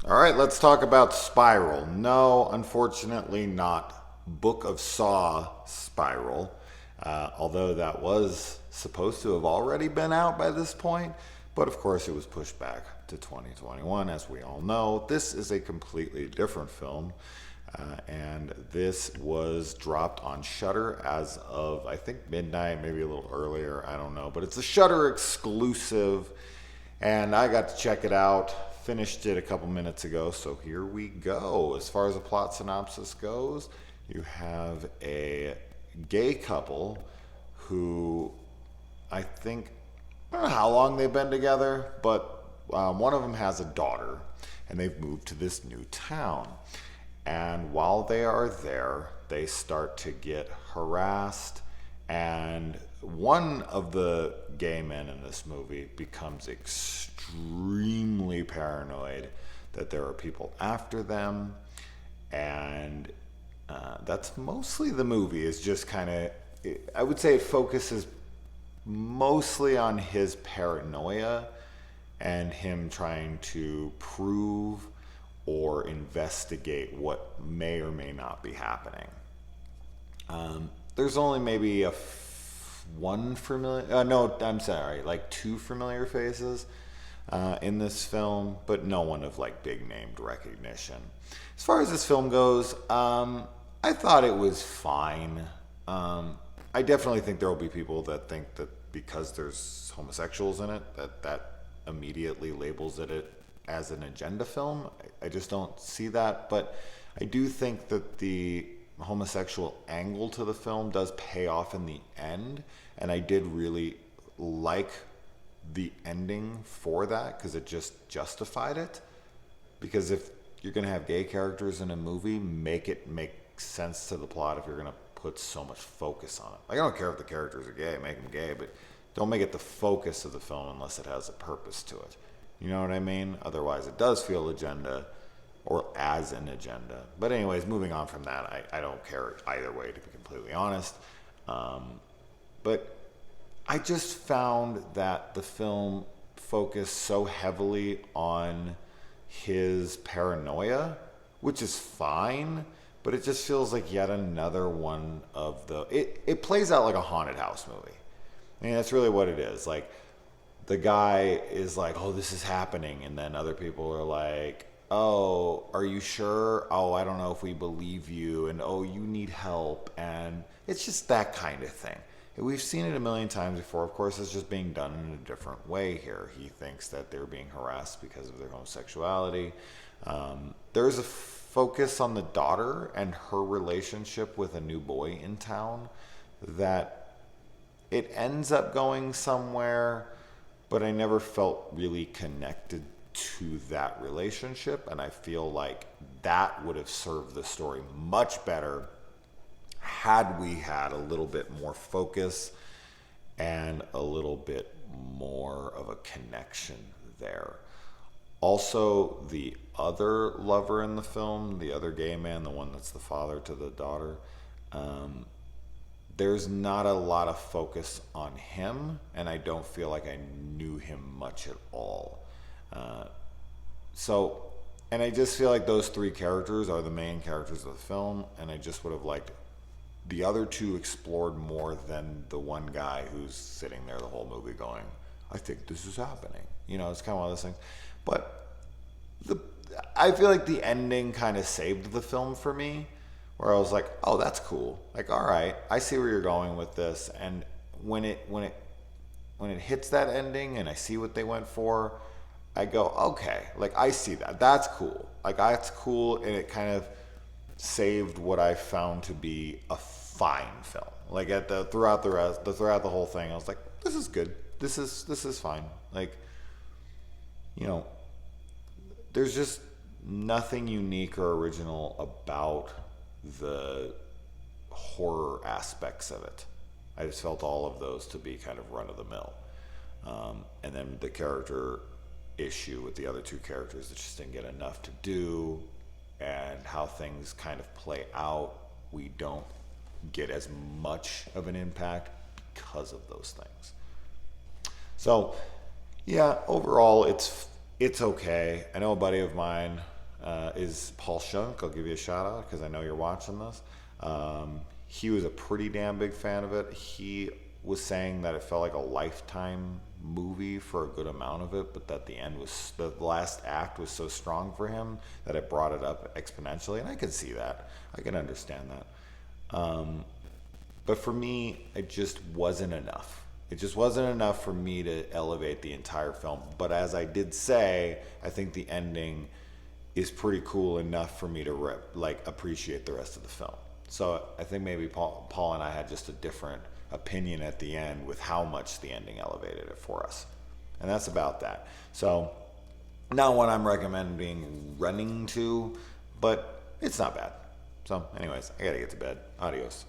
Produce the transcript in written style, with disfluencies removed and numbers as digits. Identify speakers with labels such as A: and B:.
A: All right, let's talk about Spiral. No, unfortunately, not Book of Saw Spiral, although that was supposed to have already been out by this point. But of course, it was pushed back to 2021, as we all know. This is a completely different film, and this was dropped on Shudder as of, I think, midnight, maybe a little earlier. I don't know. But it's a Shudder exclusive, and I got to check it out. Finished it a couple minutes ago, so here we go. As far as the plot synopsis goes, you have a gay couple who I think, I don't know how long they've been together, but one of them has a daughter, and they've moved to this new town. And while they are there, they start to get harassed, and one of the gay men in this movie becomes extremely paranoid that there are people after them, and that's mostly the movie. Is just kind of, I would say it focuses mostly on his paranoia and him trying to prove or investigate what may or may not be happening. There's only maybe one familiar, no, I'm sorry, like two familiar faces in this film, but no one of like big named recognition. As far as this film goes, I thought it was fine. I definitely think there will be people that think that because there's homosexuals in it, that immediately labels it as an agenda film. I just don't see that, but I do think that the homosexual angle to the film does pay off in the end, and I did really like the ending for that because it just justified it. Because if you're going to have gay characters in a movie, make it make sense to the plot if you're going to put so much focus on it. Like, I don't care if the characters are gay, make them gay, but don't make it the focus of the film unless it has a purpose to it. You know what I mean? Otherwise, it does feel agenda or as an agenda. But anyways, moving on from that, I don't care either way, to be completely honest. But I just found that the film focused so heavily on his paranoia, which is fine, but it just feels like yet another one of the... It plays out like a haunted house movie. I mean, that's really what it is. Like, the guy is like, oh, this is happening. And then other people are like, oh, are you sure? Oh, I don't know if we believe you. And, oh, you need help. And it's just that kind of thing. We've seen it a million times before. Of course, it's just being done in a different way here. He thinks that they're being harassed because of their homosexuality. There's a focus on the daughter and her relationship with a new boy in town that it ends up going somewhere, but I never felt really connected to that relationship. And I feel like that would have served the story much better had we had a little bit more focus and a little bit more of a connection there. Also, the other lover in the film, the other gay man, the one that's the father to the daughter, there's not a lot of focus on him, and I don't feel like I knew him much at all. And I just feel like those three characters are the main characters of the film, and I just would have liked the other two explored more than the one guy who's sitting there the whole movie going, I think this is happening. You know, it's kind of one of those things. But I feel like the ending kind of saved the film for me, where I was like, oh, that's cool. Like, all right, I see where you're going with this. And when it hits that ending and I see what they went for, I go, okay, like, I see that. That's cool. Like, that's cool, and it kind of saved what I found to be a fine film. Like, throughout the whole thing, I was like, this is good. This is fine. Like, you know, there's just nothing unique or original about the horror aspects of it. I just felt all of those to be kind of run of the mill. And then the character issue with the other two characters that just didn't get enough to do, and how things kind of play out, we don't get as much of an impact because of those things. So, yeah, overall, it's okay. I know a buddy of mine is Paul Shunk. I'll give you a shout out because I know you're watching this. He was a pretty damn big fan of it. He was saying that it felt like a Lifetime movie for a good amount of it, but that the last act was so strong for him that it brought it up exponentially, and I can see that. I can understand that. But for me, it just wasn't enough. It just wasn't enough for me to elevate the entire film. But as I did say, I think the ending is pretty cool enough for me to appreciate the rest of the film. So I think maybe Paul and I had just a different opinion at the end with how much the ending elevated it for us. And that's about that. So not what I'm recommending running to, but it's not bad. So anyways, I gotta get to bed. Adios.